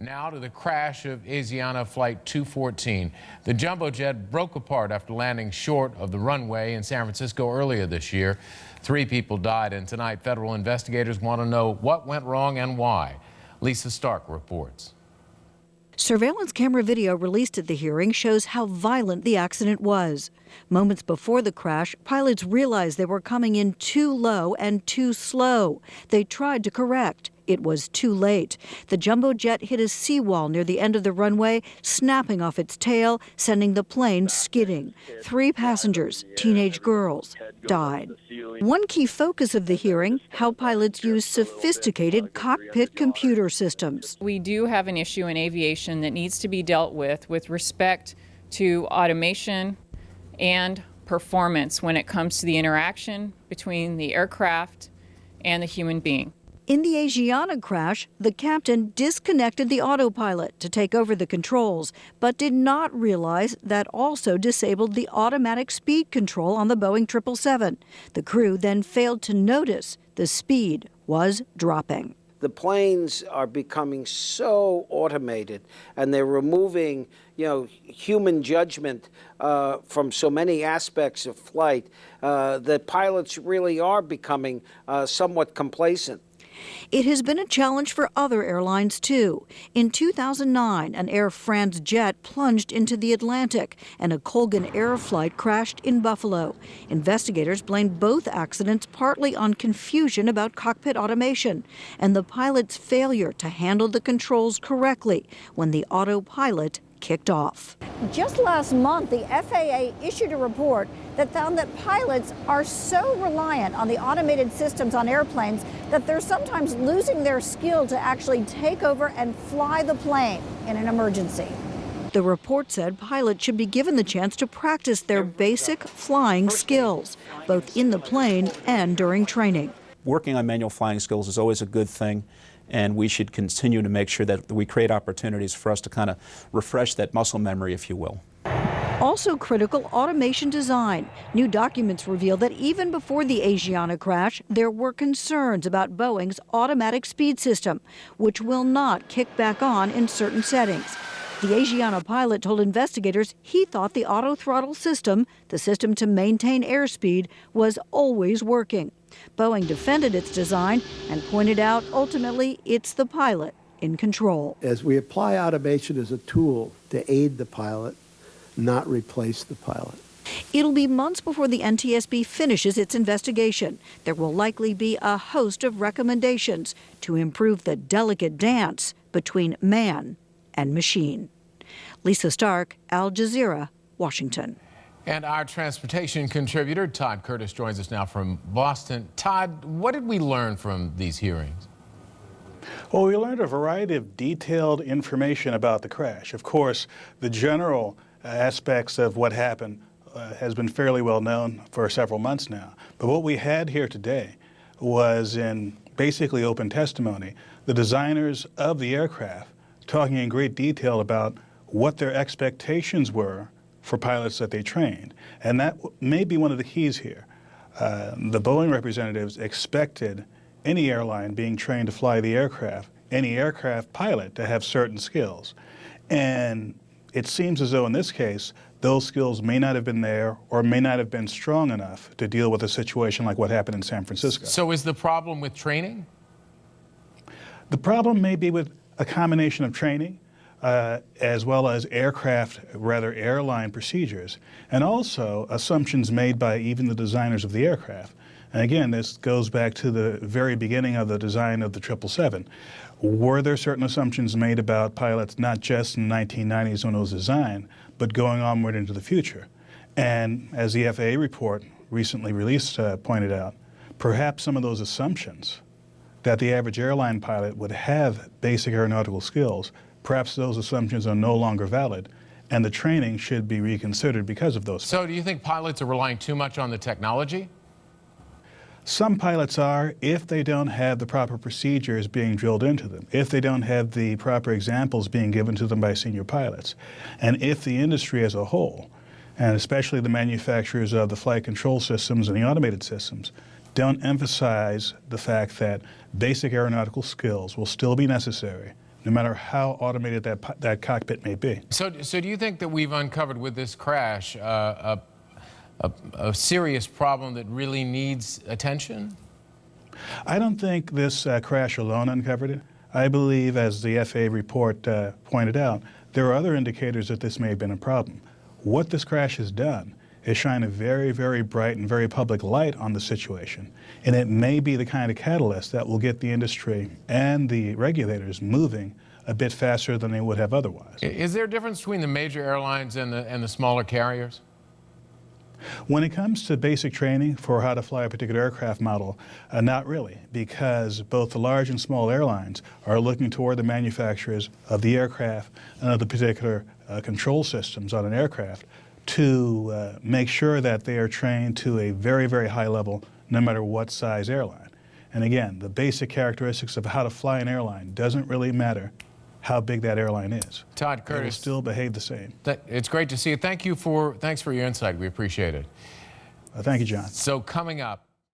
Now to the crash of Asiana Flight 214. The jumbo jet broke apart after landing short of the runway in San Francisco earlier this year. 3 people died, and tonight federal investigators want to know what went wrong and why. Lisa Stark reports. Surveillance camera video released at the hearing shows how violent the accident was. Moments before the crash, pilots realized they were coming in too low and too slow. They tried to correct. It was too late. The jumbo jet hit a seawall near the end of the runway, snapping off its tail, sending the plane skidding. 3 passengers, teenage girls, died. One key focus of the hearing, how pilots use sophisticated cockpit computer systems. We do have an issue in aviation that needs to be dealt with respect to automation and performance when it comes to the interaction between the aircraft and the human being. In the Asiana crash, the captain disconnected the autopilot to take over the controls, but did not realize that also disabled the automatic speed control on the Boeing 777. The crew then failed to notice the speed was dropping. The planes are becoming so automated, and they're removing, human judgment from so many aspects of flight that pilots really are becoming somewhat complacent. It has been a challenge for other airlines, too. In 2009, an Air France jet plunged into the Atlantic, and a Colgan Air flight crashed in Buffalo. Investigators blamed both accidents partly on confusion about cockpit automation and the pilot's failure to handle the controls correctly when the autopilot kicked off. Just last month, the FAA issued a report that found that pilots are so reliant on the automated systems on airplanes that they're sometimes losing their skill to actually take over and fly the plane in an emergency. The report said pilots should be given the chance to practice their basic flying skills, both in the plane and during training. Working on manual flying skills is always a good thing, and we should continue to make sure that we create opportunities for us to kind of refresh that muscle memory, if you will. Also critical, automation design. New documents reveal that even before the Asiana crash, there were concerns about Boeing's automatic speed system, which will not kick back on in certain settings. The Asiana pilot told investigators he thought the auto throttle system, the system to maintain airspeed, was always working. Boeing defended its design and pointed out ultimately it's the pilot in control. As we apply automation as a tool to aid the pilot, not replace the pilot. It'll be months before the NTSB finishes its investigation. There will likely be a host of recommendations to improve the delicate dance between man and machine. Lisa Stark, Al Jazeera, Washington. And our transportation contributor, Todd Curtis, joins us now from Boston. Todd, what did we learn from these hearings? Well, we learned a variety of detailed information about the crash. Of course, the general aspects of what happened has been fairly well known for several months now. But what we had here today was, in basically open testimony, the designers of the aircraft talking in great detail about what their expectations were for pilots that they trained. And that may be one of the keys here. The Boeing representatives expected any airline being trained to fly the aircraft, any aircraft pilot, to have certain skills. And it seems as though in this case, those skills may not have been there or may not have been strong enough to deal with a situation like what happened in San Francisco. So is the problem with training? The problem may be with a combination of training, as well as airline procedures, and also assumptions made by even the designers of the aircraft. And again, this goes back to the very beginning of the design of the 777. Were there certain assumptions made about pilots, not just in the 1990s when it was designed, but going onward into the future? And as the FAA report recently released pointed out, perhaps some of those assumptions that the average airline pilot would have basic aeronautical skills, perhaps those assumptions are no longer valid, and the training should be reconsidered because of those. So do you think pilots are relying too much on the technology? Some pilots are, if they don't have the proper procedures being drilled into them, if they don't have the proper examples being given to them by senior pilots, and if the industry as a whole, and especially the manufacturers of the flight control systems and the automated systems, don't emphasize the fact that basic aeronautical skills will still be necessary no matter how automated that cockpit may be. So do you think that we've uncovered with this crash a serious problem that really needs attention? I don't think this crash alone uncovered it. I believe, as the FAA report pointed out, there are other indicators that this may have been a problem. What this crash has done is shine a very, very bright and very public light on the situation, and it may be the kind of catalyst that will get the industry and the regulators moving a bit faster than they would have otherwise. Is there a difference between the major airlines and the smaller carriers? When it comes to basic training for how to fly a particular aircraft model, not really, because both the large and small airlines are looking toward the manufacturers of the aircraft and of the particular control systems on an aircraft to make sure that they are trained to a very, very high level, no matter what size airline. And again, the basic characteristics of how to fly an airline doesn't really matter how big that airline is. Todd Curtis. It will still behave the same. It's great to see you. Thanks for your insight. We appreciate it. Thank you, John. So coming up,